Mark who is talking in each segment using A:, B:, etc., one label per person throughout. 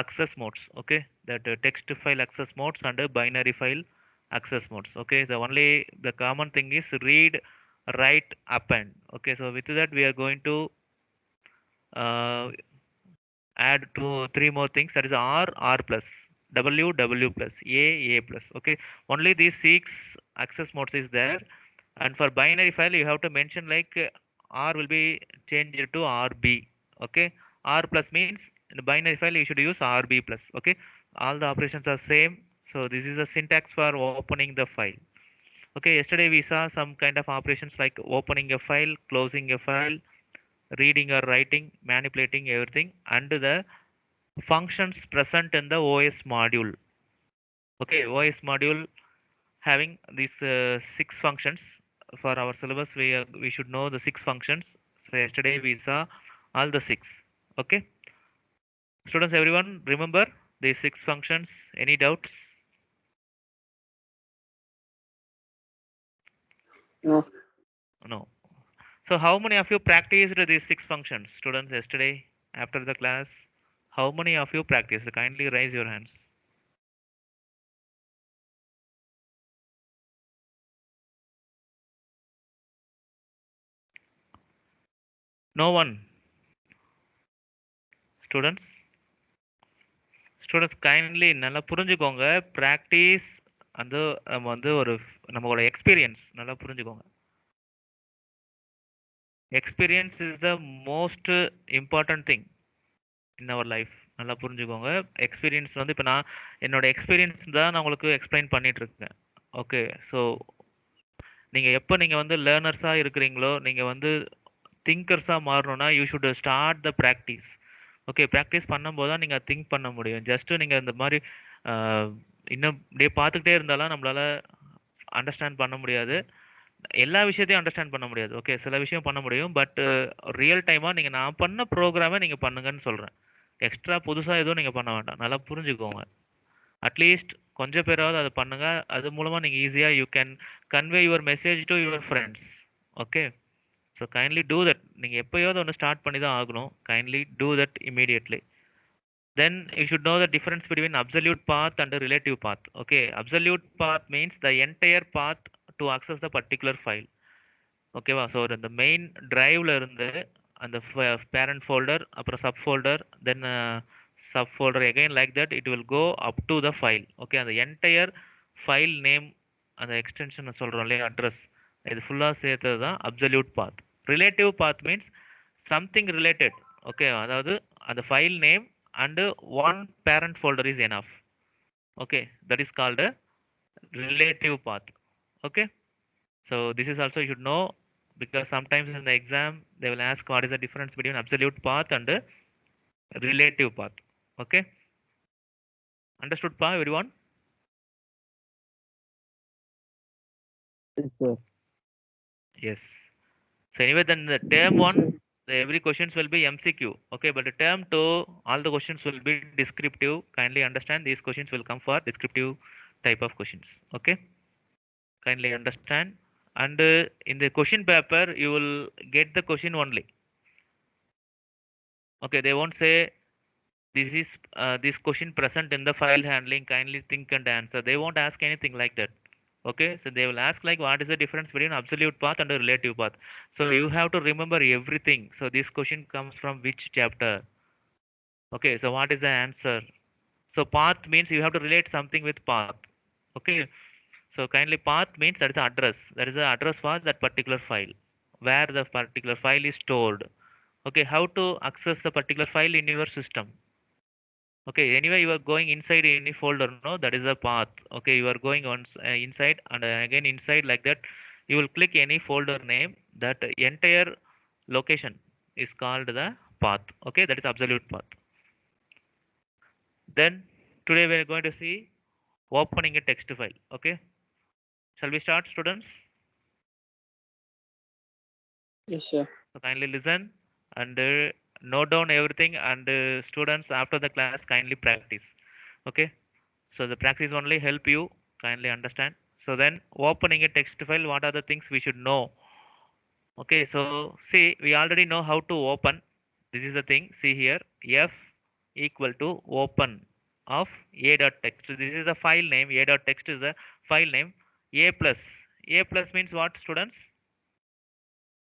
A: access modes. Okay, that text file access modes and binary file access modes. Okay, the only the common thing is read, write, append. Okay, so with that we are going to uh, add two three more things, that is r plus, w plus, a plus. Okay, only these six access modes is there. And for binary file you have to mention like r will be changed to rb. Okay, r plus means in the binary file you should use rb plus. Okay, all the operations are same. So this is a syntax for opening the file. Okay, yesterday we saw some kind of operations like opening a file, closing a file, reading or writing, manipulating everything, and the functions present in the OS module. Okay, OS module having these six functions. For our syllabus we should know the six functions. So yesterday we saw all the six. Okay, students, everyone remember these six functions? Any doubts?
B: No.
A: No. So how many of you practiced these six functions, students, yesterday after the class? How many of you practiced? Kindly raise your hands. No one. Students, kindly நல்லா புரிஞ்சுக்கோங்க. practice வந்து நம்ம வந்து ஒரு நம்மளோட experience நல்லா புரிஞ்சுக்கோங்க. Experience is the most important thing in our life. நல்லா புரிஞ்சுக்கோங்க. எக்ஸ்பீரியன்ஸ் வந்து இப்போ நான் என்னோட எக்ஸ்பீரியன்ஸ் தான் நான் உங்களுக்கு எக்ஸ்பிளைன் பண்ணிட்டு இருக்கேன். ஓகே, ஸோ நீங்கள் வந்து லேர்னர்ஸாக இருக்கிறீங்களோ, நீங்கள் வந்து திங்கர்ஸாக மாறணும்னா you should start the practice. Okay, practice பண்ணும்போது தான் நீங்கள் திங்க் பண்ண முடியும். ஜஸ்ட்டு நீங்கள் இந்த மாதிரி இன்னும் இப்படியே பார்த்துக்கிட்டே இருந்தாலும் நம்மளால அண்டர்ஸ்டாண்ட் பண்ண முடியாது. எல்லா விஷயத்தையும் அண்டர்ஸ்டாண்ட் பண்ண முடியாது. ஓகே, சில விஷயம் பண்ண முடியும். பட் ரியல் டைமாக நீங்கள் நான் பண்ண ப்ரோக்ராமை நீங்கள் பண்ணுங்கன்னு சொல்கிறேன். எக்ஸ்ட்ரா புதுசாக எதுவும் நீங்கள் பண்ண வேண்டாம். நல்லா புரிஞ்சுக்கோங்க. அட்லீஸ்ட் கொஞ்சம் பேராவது அதை பண்ணுங்க. அது மூலமாக நீங்கள் ஈஸியாக you can convey your message to your friends. Okay, so kindly do that. நீங்கள் எப்போயாவது ஒன்று ஸ்டார்ட் பண்ணி தான் ஆகணும். Kindly do that immediately. Then you should know the difference between absolute path and a relative path. Okay, absolute path means the entire path to access the particular file. Okay va, so the main drive la irundhu and the parent folder, apra subfolder, then subfolder again, like that it will go up to the file. Okay, and the entire file name and the extension சொல்றோம் இல்லையா, address, இது ஃபுல்லா சேர்த்தது தான் absolute path. Relative path means something related. Okay, அதாவது அந்த file name and one parent folder is enough. Okay, that is called a relative path. Okay, so this is also you should know, because sometimes in the exam they will ask what is the difference between absolute path and relative path. Okay, understood pa everyone?
B: Yes, sir.
A: Yes. So anyway, then the term one, every questions will be MCQ. Okay, but the term two, all the questions will be descriptive. Kindly understand these questions will come for descriptive type of questions. Okay, kindly understand. And in the question paper you will get the question only. Okay, they won't say this is this question present in the file handling, kindly think and answer. They won't ask anything like that. Okay, so they will ask like what is the difference between absolute path and a relative path. So you have to remember everything. So this question comes from which chapter? Okay, so what is the answer? So path means you have to relate something with path. Okay, so kindly path means that is the address. That is the address for that particular file, where the particular file is stored. Okay, how to access the particular file in your system? Okay, anyway you are going inside any folder, no, that is the path. Okay, you are going on inside and again inside, like that you will click any folder name, that entire location is called the path. Okay, that is absolute path. Then today we are going to see opening a text file. Okay, shall we start, students?
B: Yes, sir.
A: So kindly listen and note down everything, and students after the class kindly practice. Okay, so the practice only help you, kindly understand. So then opening a text file, what are the things we should know? Okay, so see, we already know how to open. This is the thing, see here, F equal to open of a.text. So this is the file name. A.text is the file name. A plus. A plus means what, students?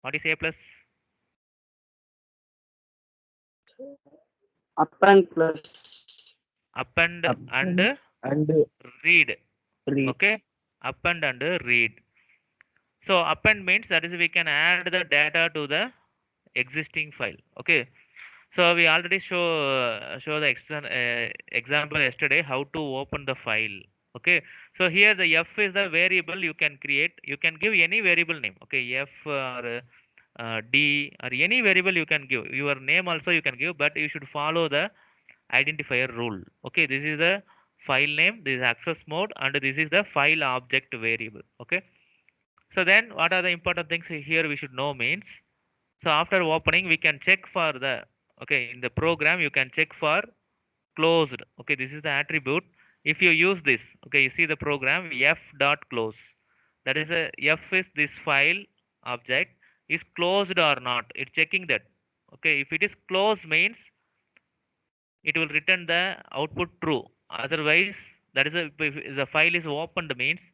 A: What is a plus?
B: Append plus
A: Append and
B: and
A: read.
B: read.
A: Okay. Append and read. So append means that is we can add the data to the existing file. Okay. So we already show the example yesterday how to open the file. Okay. So here the f is the variable you can create. You can give any variable name. Okay, f or d or any variable you can give. Your name also you can give, but you should follow the identifier rule. Okay, this is the file name, this is access mode, and this is the file object variable. Okay. So then what are the important things here we should know means, so after opening we can check for the, okay, in the program you can check for closed. Okay, this is the attribute. If you use this, okay, you see the program f dot close. That is a f is this file object is closed or not. It's checking that. Okay, if it is closed means it will return the output true. Otherwise, that is a, if the file is opened means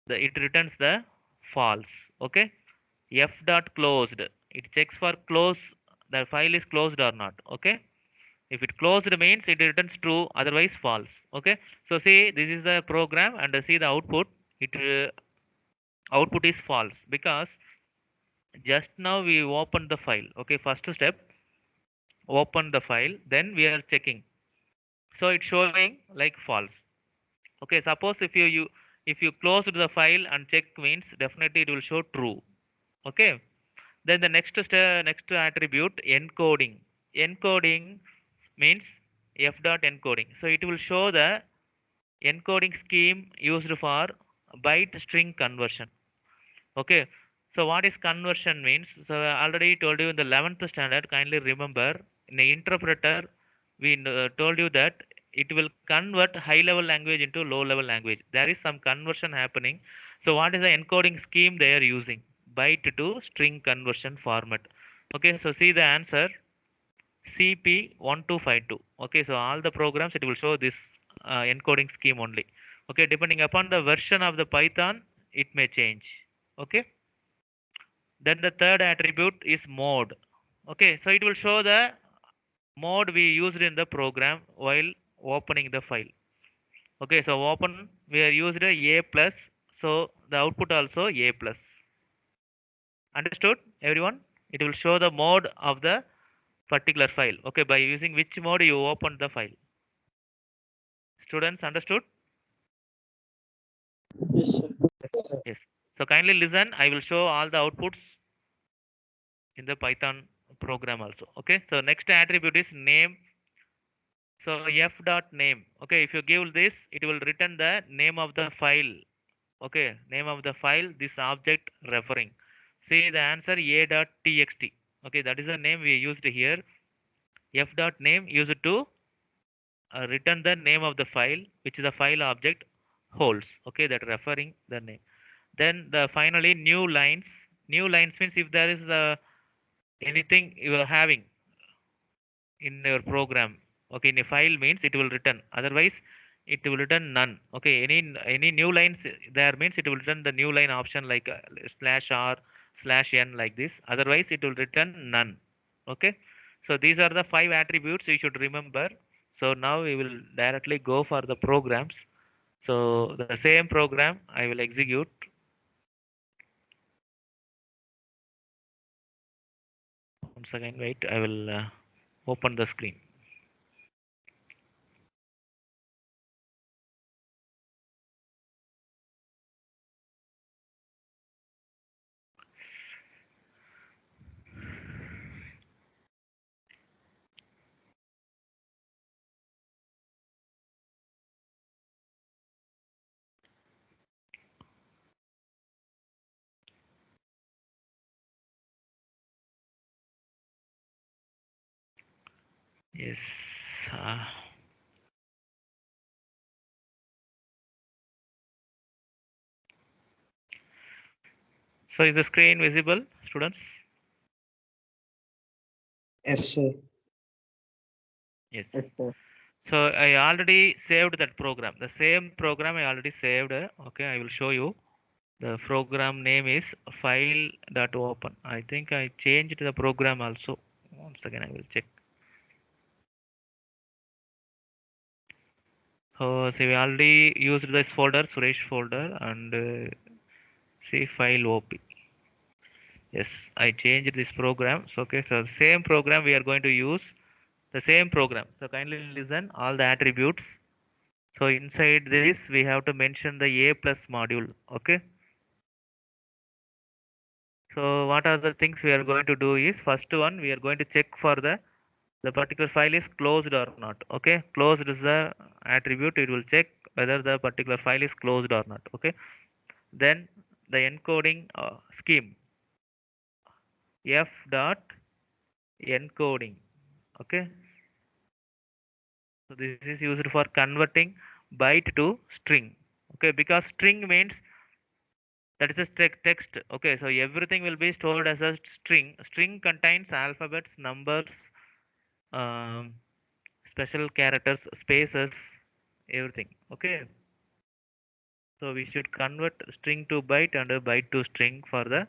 A: it returns the false. Okay, f dot closed. It checks for close. The file is closed or not. Okay. If it closed means it returns true, otherwise false. Okay. So see, this is the program and see the output. It output is false because just now we opened the file. Okay. First step, open the file. Then we are checking. So it's showing like false. Okay. Suppose if you closed the file and check means definitely it will show true. Okay. Then the next step, next attribute encoding. Encoding means f dot encoding. So it will show the encoding scheme used for byte string conversion. Okay. So what is conversion means? So I already told you in the 11th standard. Kindly remember in the interpreter we told you that it will convert high level language into low level language. There is some conversion happening. So what is the encoding scheme they are using? Byte to string conversion format. Okay. So see the answer. CP1252. Okay, so all the programs it will show this encoding scheme only. Okay, depending upon the version of the Python, it may change. Okay, then the third attribute is mode. Okay, so it will show the mode we used in the program while opening the file. Okay, so open we are used a plus, so the output also a plus. Understood, everyone? It will show the mode of the particular file. Okay, by using which mode you open the file. Students understood?
B: Yes, sir.
A: Yes. So kindly listen. I will show all the outputs in the Python program also. Okay. So next attribute is name. So f dot name. Okay. If you give this, it will return the name of the file. Okay. Name of the file. This object referring. See the answer a dot txt. Okay. That is the name we used here. F dot name used to return the name of the file, which is the file object holds. Okay. That referring the name. Then the finally new lines. New lines means if there is the anything you are having in your program. Okay, in a file means it will return. Otherwise, it will return none. Okay, any new lines there means it will return the new line option like slash r slash n like this. Otherwise, it will return none. Okay, so these are the 5 attributes you should remember. So now we will directly go for the programs. So the same program I will execute. Once again, wait, I will open the screen. Yes. So is the screen visible, students?
B: Yes, sir.
A: Yes.
B: Yes, sir.
A: So I already saved that program. The same program I already saved. Okay, I will show you. The program name is file.open. I think I changed the program also. Once again, I will check. So we already used this folder, Suresh folder, and see file op. Yes, I changed this program. So okay, so same program we are going to use the same program. So kindly listen all the attributes. So inside this we have to mention the A plus module. Okay. So what are the things we are going to do is first one we are going to check for the particular file is closed or not. Okay, closed is the attribute. It will check whether the particular file is closed or not. Okay, then the encoding scheme f dot encoding. Okay, so this is used for converting byte to string. Okay, because string means that is a text. Okay, so everything will be stored as a string contains alphabets, numbers, um, special characters, spaces, everything. Okay, so we should convert string to byte and a byte to string for the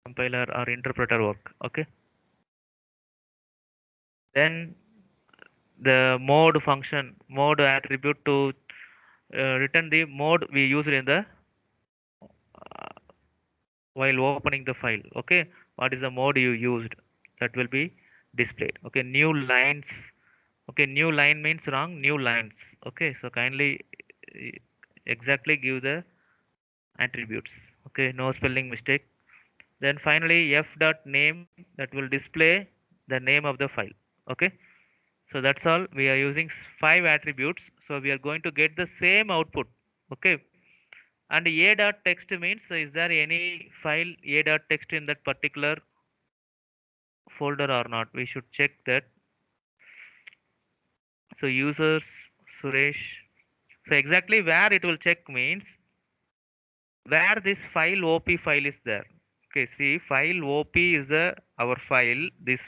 A: compiler or interpreter work. Okay, then the mode function, mode attribute to return the mode we used in the while opening the file. Okay, what is the mode you used, that will be displayed. Okay, new lines. Okay, new line means wrong, new lines. Okay, so kindly uh, exactly give the attributes. Okay, no spelling mistake. Then finally f dot name, that will display the name of the file. Okay, so that's all. We are using 5 attributes, so we are going to get the same output. Okay, and a dot text means is there any file a dot text in that particular folder or not, we should check that. So users Suresh, so exactly where it will check means where this file op file is there. Okay, see, file op is the our file, this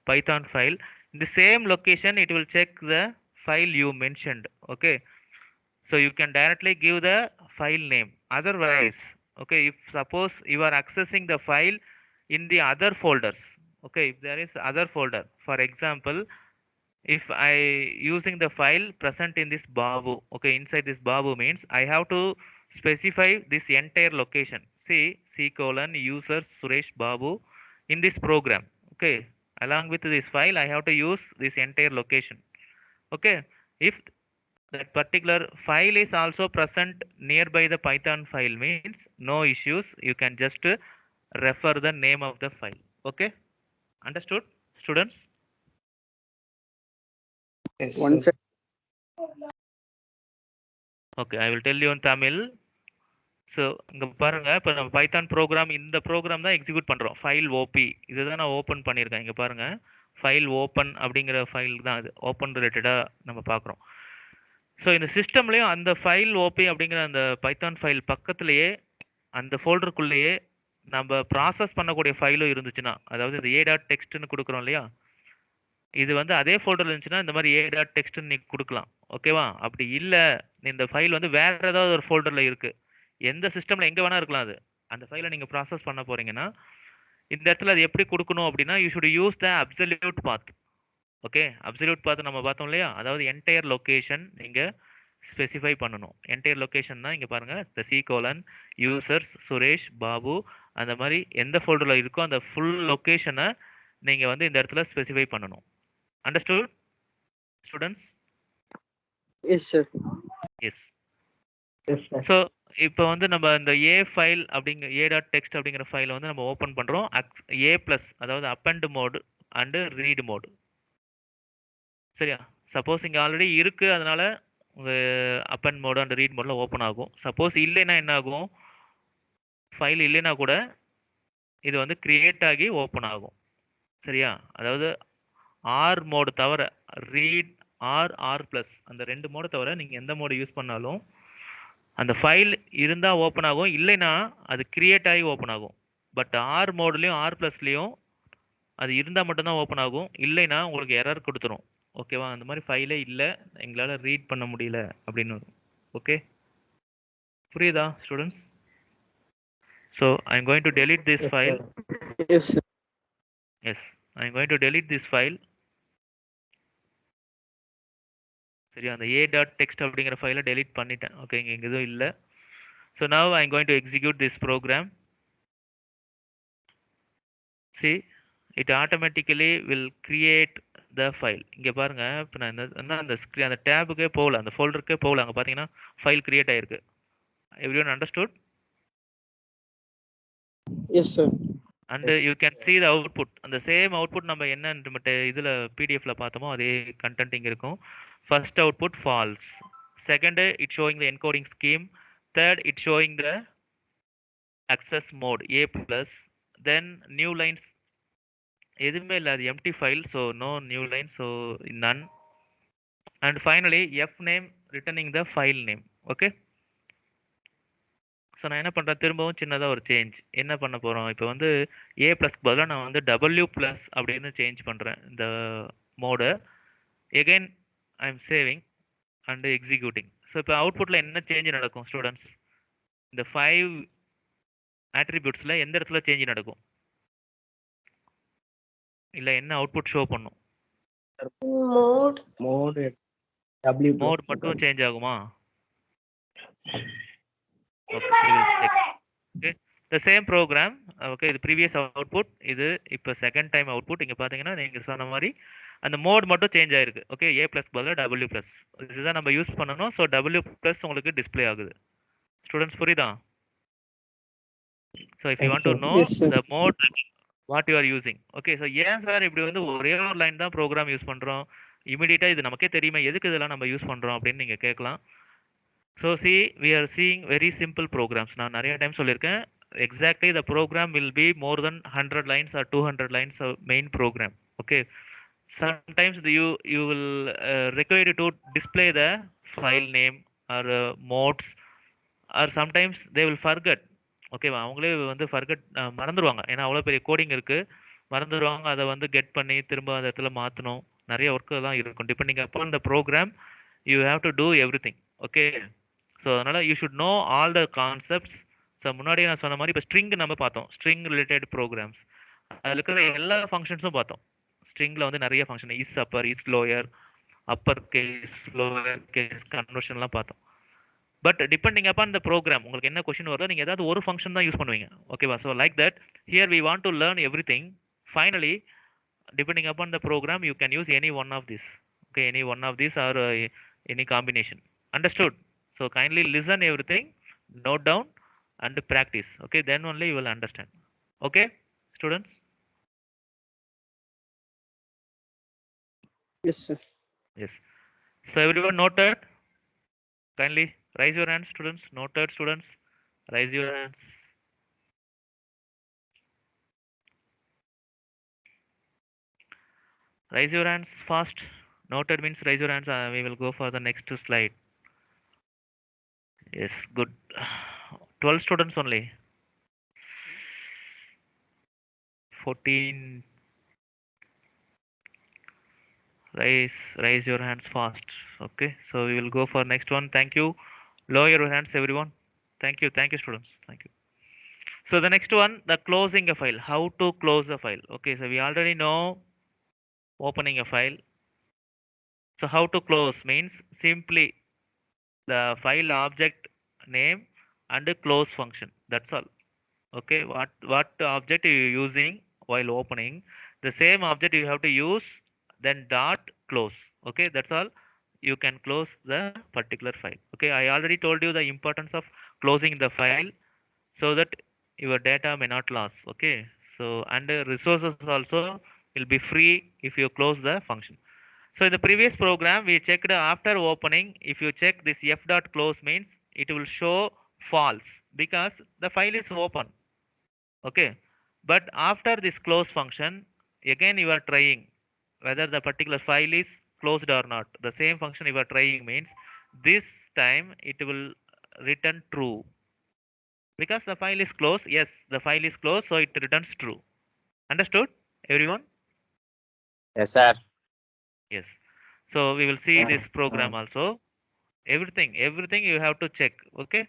A: python file. In the same location it will check the file you mentioned. Okay, so you can directly give the file name. Otherwise, okay, if suppose you are accessing the file in the other folders, okay, if there is other folder, for example, if I using the file present in this babu, okay, inside this babu means I have to specify this entire location. See, c colon users Suresh Babu in this program. Okay, along with this file I have to use this entire location. Okay, if that particular file is also present nearby the python file means no issues, you can just refer the name of the file. Okay, understood, students?
B: Yes,
C: One
B: sir.
A: Okay, I will tell you in Tamil. So இங்க பாருங்க, இப்போ நம்ம Python program, இந்த program தான் execute பண்றோம். File OP இதுதான் நான் open பண்ணியிருக்கேன். இங்க பாருங்க, ஃபைல் ஓப்பன் அப்படிங்கிற ஃபைல் தான் அது. ஓப்பன் ரிலேட்டடா நம்ம பார்க்குறோம். ஸோ இந்த சிஸ்டம்லயும் அந்த ஃபைல் ஓபி அப்படிங்கிற அந்த பைத்தான் ஃபைல் பக்கத்திலேயே அந்த ஃபோல்டருக்குள்ளேயே நம்ம ப்ராசஸ் பண்ணக்கூடிய ஃபைலும் இருந்துச்சுன்னா, அதாவது இந்த ஏ டாட் டெக்ஸ்ட்னு கொடுக்குறோம் இல்லையா, இது வந்து அதே ஃபோல்டர்ல இருந்துச்சுன்னா இந்த மாதிரி ஏ டாட் டெக்ஸ்ட்னு நீ கொடுக்கலாம். ஓகேவா? அப்படி இல்ல, இந்த ஃபைல் வந்து வேற ஏதாவது ஒரு ஃபோல்டர்ல இருக்கு, எந்த சிஸ்டம்ல எங்க வேணா இருக்கலாம் அது, அந்த ஃபைலை நீங்க ப்ராசஸ் பண்ண போறீங்கன்னா இந்த இடத்துல அது எப்படி கொடுக்கணும் அப்படின்னா, you should use the absolute path. Okay, absolute path நம்ம பார்த்தோம் இல்லையா, அதாவது என்டையர் லொகேஷன் நீங்க ஸ்பெசிஃபை பண்ணணும். என்டையர் லொகேஷன்னா இங்க பாருங்க, இந்த C colon users Suresh Babu அந்த மாதிரி எந்த ஃபோல்டர்ல இருக்கோ அந்த ஃபுல் லொகேஷனை நீங்க வந்து இந்த இடத்துல ஸ்பெசிஃபை பண்ணணும். Understood students?
B: Yes, sir.
A: Yes.
B: Yes, sir.
A: So இப்போ வந்து நம்ம இந்த ஏ ஃபைல் அப்படிங்கிற ஏ டாட் டெக்ஸ்ட் அப்படிங்கிற ஃபைலை வந்து நம்ம ஓப்பன் பண்ணுறோம். ஏ ப்ளஸ், அதாவது append mode and read mode. சரியா? சப்போஸ் இங்கே ஆல்ரெடி இருக்கு, அதனால அப்பண்ட் மோடு அண்ட் ரீட் மோடில் ஓப்பன் ஆகும். சப்போஸ் இல்லைன்னா என்ன ஆகும், ஃபைல் இல்லைன்னா கூட இது வந்து கிரியேட் ஆகி ஓப்பன் ஆகும். சரியா? அதாவது ஆர் மோடு தவிர, ரீட் ஆர் ப்ளஸ் அந்த 2 மோடு தவிர நீங்கள் எந்த மோடு யூஸ் பண்ணாலும் அந்த ஃபைல் இருந்தால் ஓப்பன் ஆகும், இல்லைன்னா அது கிரியேட் ஆகி ஓப்பன் ஆகும். பட் ஆர் மோட்லேயும் ஆர் ப்ளஸ்லேயும் அது இருந்தா மட்டும் தான் ஓப்பன் ஆகும். இல்லைன்னா உங்களுக்கு எரர் குடுத்துரும். ஓகேவா? அந்த மாரி ஃபைலே இல்ல. எங்களால ரீட் பண்ண முடியல அப்படின்னு வரும். ஓகே? புரியுதா students? So I'm going to delete this
B: Yes,
A: file.
B: sir. Yes, sir.
A: Yes, I'm going to delete this file. சரி, அந்த a.text அப்படிங்கிற ஃபைலை delete பண்ணிட்டேன். ஓகே, இங்க எதுவும் இல்ல. So now I'm going to execute this program. See, it automatically will create the file. இங்க பாருங்க, இப்போ நான் அந்த screen அந்த டேபுக்கே போகல, அந்த ஃபோல்டருக்கே போகல. அங்க பாத்தீங்கன்னா ஃபைல் கிரியேட் ஆயிருக்கு. Everyone understood?
B: Yes, sir.
A: And you can see the output. அந்த சேம் அவுட்புட் நம்ம என்ன இதுல பிடிஎஃப்ல பார்த்தோமோ அதே கண்டென்ட் இங்க இருக்கும். First output false. Second, it showing the encoding scheme. Third, it showing the access mode A plus. Then new lines எதுவுமே இல்ல, அது empty file, so no new line, so none. And finally f name returning the file name. Okay, so நான் என்ன பண்றேன், திரும்பவும் சின்னதா ஒரு change என்ன பண்ண போறோம், இப்போ வந்து a ப்ளஸ்க்கு பதிலாக நான் வந்து w ப்ளஸ் அப்படின்னு சேஞ்ச் பண்றேன் இந்த மோட. Again I am saving and executing. So இப்போ அவுட்புட்ல என்ன சேஞ்ச் நடக்கும் ஸ்டூடெண்ட்ஸ்? இந்த 5 ஆட்ரிபியூட்ஸ்ல எந்த இடத்துல சேஞ்ச் நடக்கும், இல்ல என்ன அவுட்புட் ஷோ பண்ணும்?
B: Mode W plus.
A: மோட் மட்டும் சேஞ்ச் ஆகுமா? Okay, we will check. Okay, the same program. Okay, இது previous output, இது இப்போ செகண்ட் டைம் அவுட்புட். இங்க பாத்தீங்கன்னா நீங்க சொன்ன மாதிரி அந்த மோட் மட்டும் சேஞ்ச் ஆயிருக்கு. ஓகே, a பிளஸ் பதிலா w பிளஸ், இதுதான் நம்ம யூஸ் பண்ணணும். ஸோ w பிளஸ் உங்களுக்கு டிஸ்ப்ளே ஆகுது. ஸ்டூடெண்ட்ஸ் புரியுதா? So if you want to know
B: Yes, sir.
A: The mode what you are using. Okay, so ஏன் சார் இப்படி வந்து ஒரே ஒரு லைன் தான் ப்ரோக்ராம் யூஸ் பண்றோம், இமிடியேட்டா இது நமக்கே தெரியுமா எதுக்கு இதெல்லாம் நம்ம யூஸ் பண்றோம் அப்படின்னு நீங்க கேட்கலாம். So see, we are seeing very simple programs. நான் நிறைய டைம் சொல்லியிருக்கேன், exactly the program will be more than 100 lines or 200 lines of main program. Okay, sometimes you will require to display the file name or modes, or sometimes they will forget. ஓகேவா, அவங்களே வந்து forgot மறந்துடுவாங்க, ஏன்னா அவ்வளோ பெரிய coding இருக்கு, மறந்துடுவாங்க. அதை வந்து கெட் பண்ணி திரும்ப அந்த இடத்துல மாற்றணும், நிறைய ஒர்க்கு தான் இருக்கும். டிபெண்டிங் அப்பான் இந்த program you have to do everything. Okay, so அதனால you should know all the concepts. So முன்னாடியே நான் சொன்ன மாதிரி இப்போ ஸ்ட்ரிங் நம்ம பார்த்தோம், ஸ்ட்ரிங் ரிலேட்டட் ப்ரோக்ராம்ஸ், அதில் இருக்கிற எல்லா ஃபங்க்ஷன்ஸும் பார்த்தோம். ஸ்ட்ரிங்கில் வந்து நிறைய function, is upper, is lower, upper case, lower case, கன்வர்ஷன்லாம் பார்த்தோம். But depending upon the program உங்களுக்கு என்ன கொஸ்டின் வருதோ நீங்கள் ஏதாவது ஒரு ஃபங்க்ஷன் தான் யூஸ் பண்ணுவீங்க. ஓகேவா, so like that here we want to learn everything. Finally depending upon the program you can use any one of this. Okay, any one of these or any combination. Understood? So kindly listen everything, note down and practice. Okay, then only you will understand. Okay, students?
B: Yes, sir.
A: Yes, so everyone noted? Kindly raise your hands, students. Noted, students, raise your hands. Raise your hands fast. Noted means raise your hands. We will go for the next slide. Yes, good. 12 students only. 14. Raise your hands fast. Okay, so we will go for next one. Thank you. Lower your hands, everyone. Thank you, students. Thank you. So the next one, the closing a file. How to close a file? Okay, so we already know opening a file. So how to close means simply the file object name and the close function. That's all. Okay, what object are you using while opening? The same object you have to use, then dot close. Okay, that's all. You can close the particular file. Okay, I already told you the importance of closing the file so that your data may not lose. Okay, so and the resources also will be free if you close the function. So in the previous program we checked after opening, if you check this f dot close means it will show false because the file is open. Okay, but after this close function again you are trying whether the particular file is closed or not. The same function you are trying means this time it will return true because the file is closed. Yes, the file is closed, so it returns true. Understood, everyone?
C: Yes, sir.
A: Yes. So we will see this program also. Everything you have to check. Okay.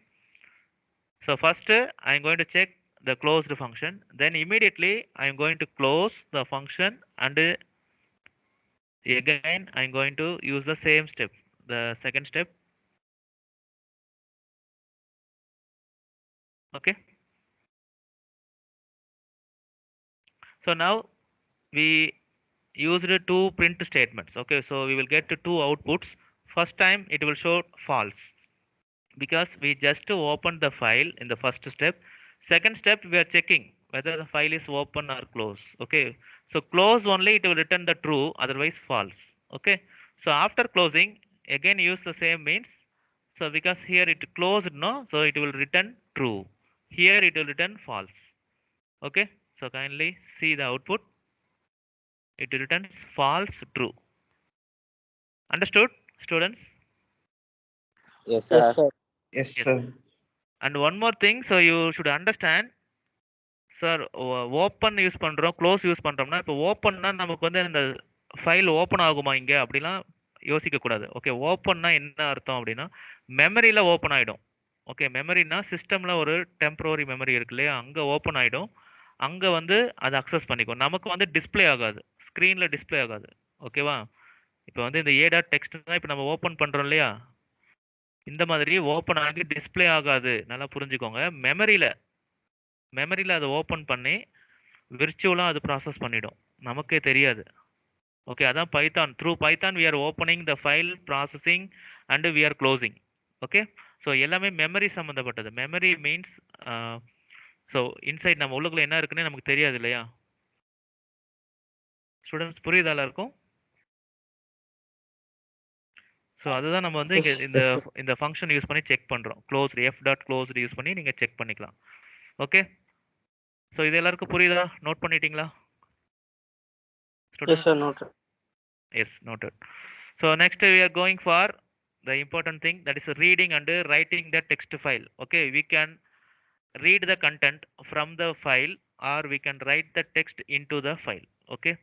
A: So first I'm going to check the closed function. Then immediately I'm going to close the function, and again I'm going to use the same step. The second step. Okay. So now we used two print statements. Okay. So we will get to two outputs. First time it will show false, because we just opened the file in the first step. Second step, we are checking whether the file is open or close. Okay, so close only, it will return the true, otherwise false. Okay, so after closing, again use the same means. So because here it closed, no, so it will return true. Here it will return false. Okay, so kindly see the output. It returns false, true. Understood, students?
C: Yes,
B: Yes,
C: sir.
B: sir.
D: Yes,
A: Yes.
D: sir.
A: And one more thing, so you should understand. Sir open use பண்றோம், close use பண்றோம்னா, இப்போ ஓப்பன்னா நமக்கு வந்து அந்த file open ஆகுமா இங்க அப்படிலாம் யோசிக்க கூடாது. ஓகே, ஓப்பன்னா என்ன அர்த்தம் அப்படின்னா, மெமரியில ஓப்பன் ஆயிடும். ஓகே, மெமரினா சிஸ்டம்ல ஒரு டெம்பரரி மெமரி இருக்கு இல்லையா, அங்க ஓப்பன் ஆயிடும். அங்க வந்து அதை அக்சஸ் பண்ணிக்கும். நமக்கு வந்து டிஸ்ப்ளே ஆகாது, ஸ்க்ரீன்ல டிஸ்ப்ளே ஆகாது. ஓகேவா? இப்போ வந்து இந்த ஏ டாட் டெக்ஸ்ட் தான் இப்போ நம்ம ஓப்பன் பண்றோம் இல்லையா, இந்த மாதிரி ஓப்பன் ஆகி டிஸ்ப்ளே ஆகாது. நல்லா புரிஞ்சுக்கோங்க. மெமரியில அதை ஓப்பன் பண்ணி விர்ச்சுவலா அது ப்ராசஸ் பண்ணிடும். நமக்கே தெரியாது. ஓகே, அதான் Python. Through Python we are opening the file processing and we are closing. Okay, so எல்லாமே மெமரி சம்மந்தப்பட்டது. மெமரி மீன்ஸ் ஸோ இன்சைட் நம்ம உள்ளுக்குள்ள என்ன இருக்குன்னு நமக்கு தெரியாது இல்லையா? ஸ்டூடெண்ட்ஸ் புரியுதா எல்லாருக்கும்? ஸோ அதுதான் நம்ம வந்து இங்க
B: Yes.
A: இந்த இந்த ஃபங்க்ஷன் யூஸ் பண்ணி செக் பண்றோம். Close F dot close use பண்ணி நீங்க செக் பண்ணிக்கலாம். ஓகே, ஸோ இது எல்லாருக்கும் புரியுதா? நோட் பண்ணிட்டீங்களா
B: Yes, sir.
A: Students?
B: Noted.
A: Yes, noted. So next we are going for the important thing, that is reading and writing the text file. Okay, we can read the content from the file, or we can write the text into the file. Okay,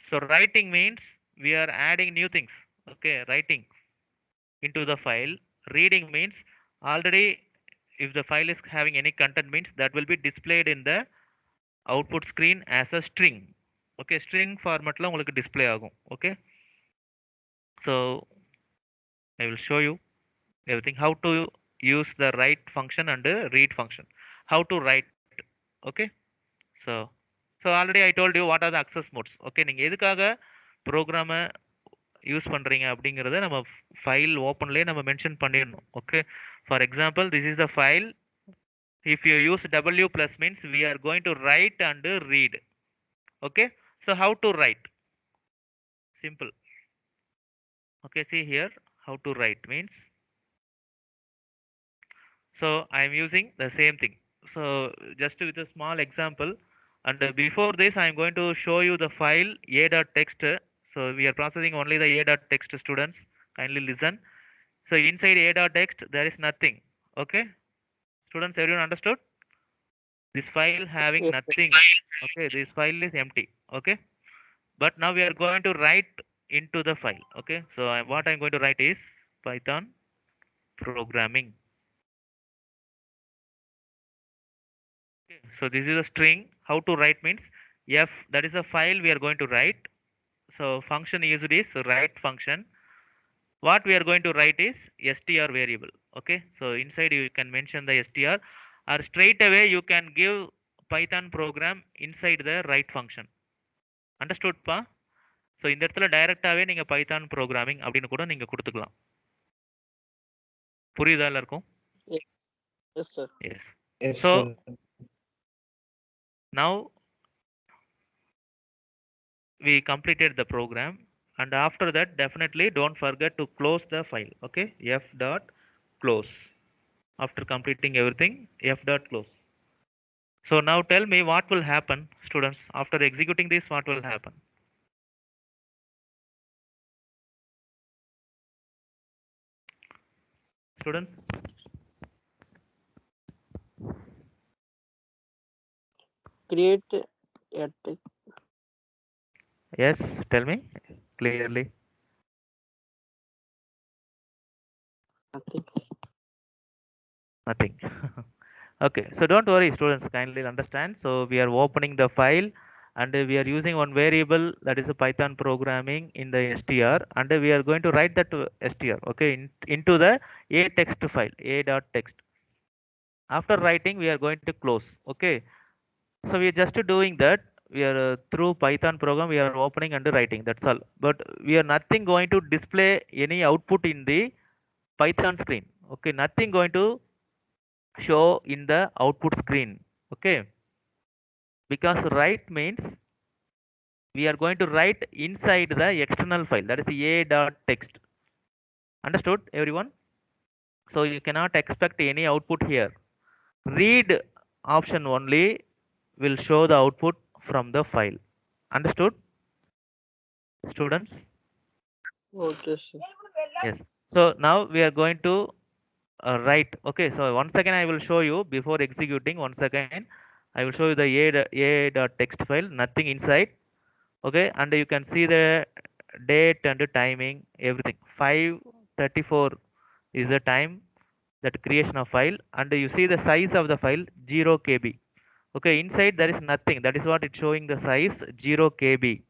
A: so writing means we are adding new things. Okay, writing into the file. Reading means already if the file is having any content means that will be displayed in the output screen as a string. Okay, string formatல உங்களுக்கு display ஆகும். Okay, so I will show you everything, how to use the write function and read function, how to write. Okay, so already I told you what are the access modes. Okay, நீங்க எதுக்காக ப்ரோக்ராமை use பண்றீங்க அப்படிங்கறத நம்ம file ஓப்பன்லயே நம்ம mention பண்ணிடணும். Okay, for example this is the file. If you use w plus means we are going to write and read. Okay, so how to write? Simple. Okay, see here, how to write means, so I am using the same thing. So just with a small example, and before this I am going to show you the file a.text. So we are processing only the a.text, students. Kindly listen. So inside a.text there is nothing. Okay, students, everyone understood? This file having
B: Yes, sir.
A: nothing. Okay, this file is empty. Okay, but now we are going to write into the file. Okay, so what I'm going to write is Python programming. Okay, so this is a string. How to write means f, that is a file we are going to write. So function used is write function. What we are going to write is str variable. Okay, so inside you can mention the str, or straight away you can give Python program inside the write function. Understood pa? So இந்த இடத்துல டைரக்டாவே நீங்க Python programming அப்படின்னு கூட நீங்க கொடுத்துக்கலாம். புரியுதா எல்லாருக்கும்?
B: Yes. Yes, sir.
A: Yes.
D: Yes,
A: So
D: sir.
A: now we completed the program, and after that definitely don't forget to close the file. Okay, f dot close. After completing everything, f dot close. So now tell me what will happen, students, after executing this, what will happen? Students,
B: Create a text.
A: Yes, tell me clearly.
B: Nothing.
A: Nothing. Okay, so don't worry, students, kindly understand. So we are opening the file and we are using one variable, that is a Python programming in the str, and we are going to write that to str, okay, into the a text file, a dot text. After writing, we are going to close, okay. So we are just doing that. We are through Python program, we are opening and writing, that's all. But we are nothing going to display any output in the Python screen, okay, nothing going to show in the output screen, okay, because write means we are going to write inside the external file, that is a dot text. Understood everyone? So you cannot expect any output here. Read option only will show the output from the file. Understood, students?
B: Okay, sir.
A: Yes. So now we are going to write, okay. So once again I will show you before executing. Once again I will show you the a dot text file, nothing inside, okay. And you can see the date and the timing, everything. 5:34 is the time that creation of file, and you see the size of the file 0 kb, okay. Inside there is nothing, that is what it's showing, the size 0 kb,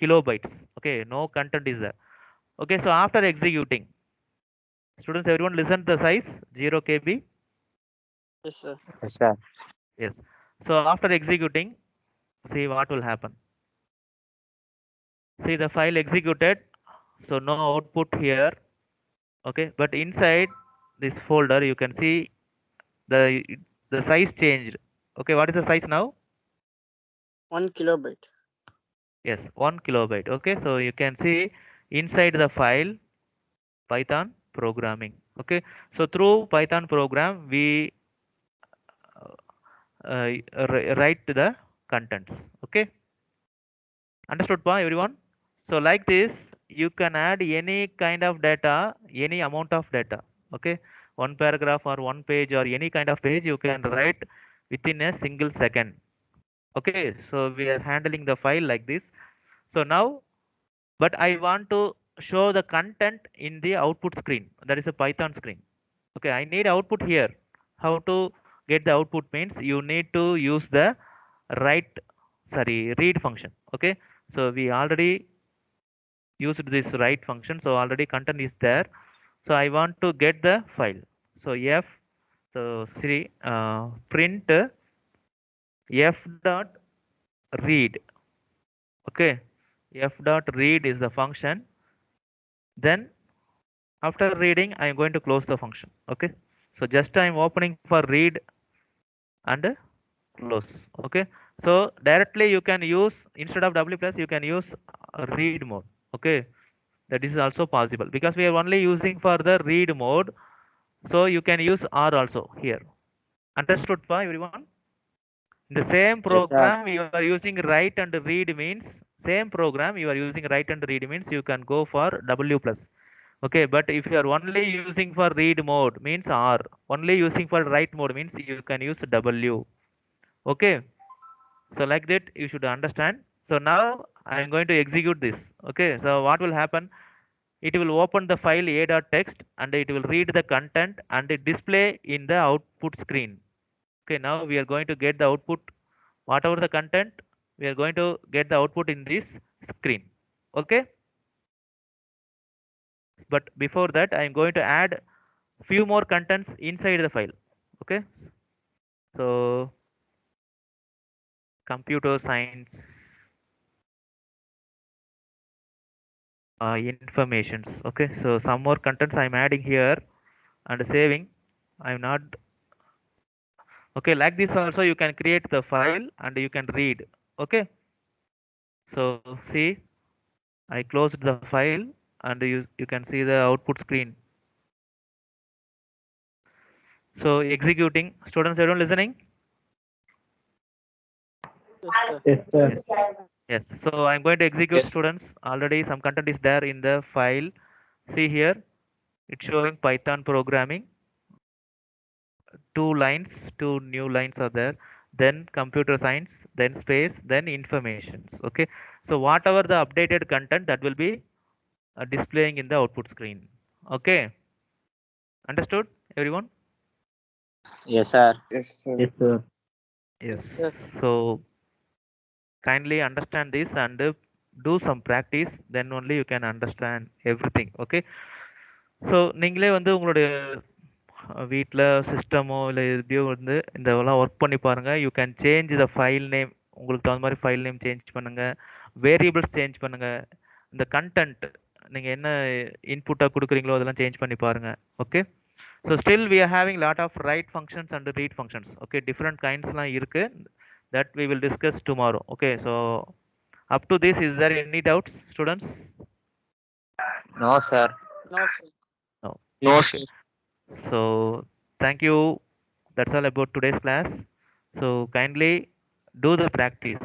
A: kilobytes, okay. No content is there, okay. So after executing, students, everyone listen, the size 0 kb.
B: Yes, sir.
C: Yes, sir.
A: Yes. So after executing, see what will happen. See the file executed, so no output here, okay. But inside this folder you can see the size changed, okay. What is the size now?
B: 1 kilobyte.
A: Yes, 1 kilobyte, okay. So you can see inside the file Python programming, okay. So through Python program we write the contents, okay. Understood pa everyone? So like this you can add any kind of data, any amount of data, okay. One paragraph or one page or any kind of page you can write within a single second, okay. So we are handling the file like this. So now, but I want to show the content in the output screen, that is a Python screen, okay. I need output here. How to get the output means you need to use the write, sorry, read function, okay. So we already used this write function, so already content is there. So I want to get the file. So f, so see, print f dot read, okay. F dot read is the function. Then after reading I am going to close the function, okay. So just I am opening for read and close, okay. So directly you can use, instead of w plus you can use read mode, okay. That is also possible because we are only using for the read mode. So you can use r also here. Understood pa everyone? In the same
C: Yes, sir.
A: program you are using write and read means, same program you are using write and read means you can go for w plus, okay. But if you are only using for read mode means r, only using for write mode means you can use w, okay. So like that you should understand. So now I am going to execute this, okay. So what will happen, it will open the file a.text and it will read the content and it display in the output screen, okay. Now we are going to get the output, whatever the content, we are going to get the output in this screen, okay. But before that I am going to add few more contents inside the file, okay. So computer science informations, okay. So some more contents I'm adding here and saving. I'm not, okay. Like this also you can create the file and you can read, okay. So see, I closed the file and you can see the output screen. So executing, students, everyone listening?
B: Yes, sir.
D: Yes, sir.
A: Yes. Yes. So I'm going to execute,
C: Yes.
A: students. Already some content is there in the file. See here, it's showing Python programming. Two lines, two new lines are there. Then computer science, then space, then informations. Okay. So whatever the updated content, that will be displaying in the output screen. Okay, understood everyone?
C: Yes, sir.
D: Yes, sir.
C: Yes, sir.
A: Yes.
B: Yes.
A: So kindly understand this and do some practice, then only you can understand everything. Okay, so நீங்களே வந்து உங்களுடைய வீட்டில் சிஸ்டமோ இல்லை எப்படியோ வந்து இந்த இதெல்லாம் work பண்ணி பாருங்கள். You can change the file name, உங்களுக்கு தகுந்த மாதிரி ஃபைல் நேம் சேஞ்ச் பண்ணுங்கள், வேரியபிள்ஸ் சேஞ்ச் பண்ணுங்கள், இந்த கண்டென்ட் நீங்கள் என்ன இன்புட்டாக கொடுக்குறீங்களோ அதெல்லாம் சேஞ்ச் பண்ணி பாருங்கள். Okay, so still we are having lot of write functions and read functions. Okay, different கைண்ட்ஸ்லாம் இருக்குது, that we will discuss tomorrow. Okay, so up to this, is there any doubts, students?
C: No, sir.
B: No, sir.
A: No.
C: No,
A: Okay. So thank you, that's all about today's class. So kindly do the practice.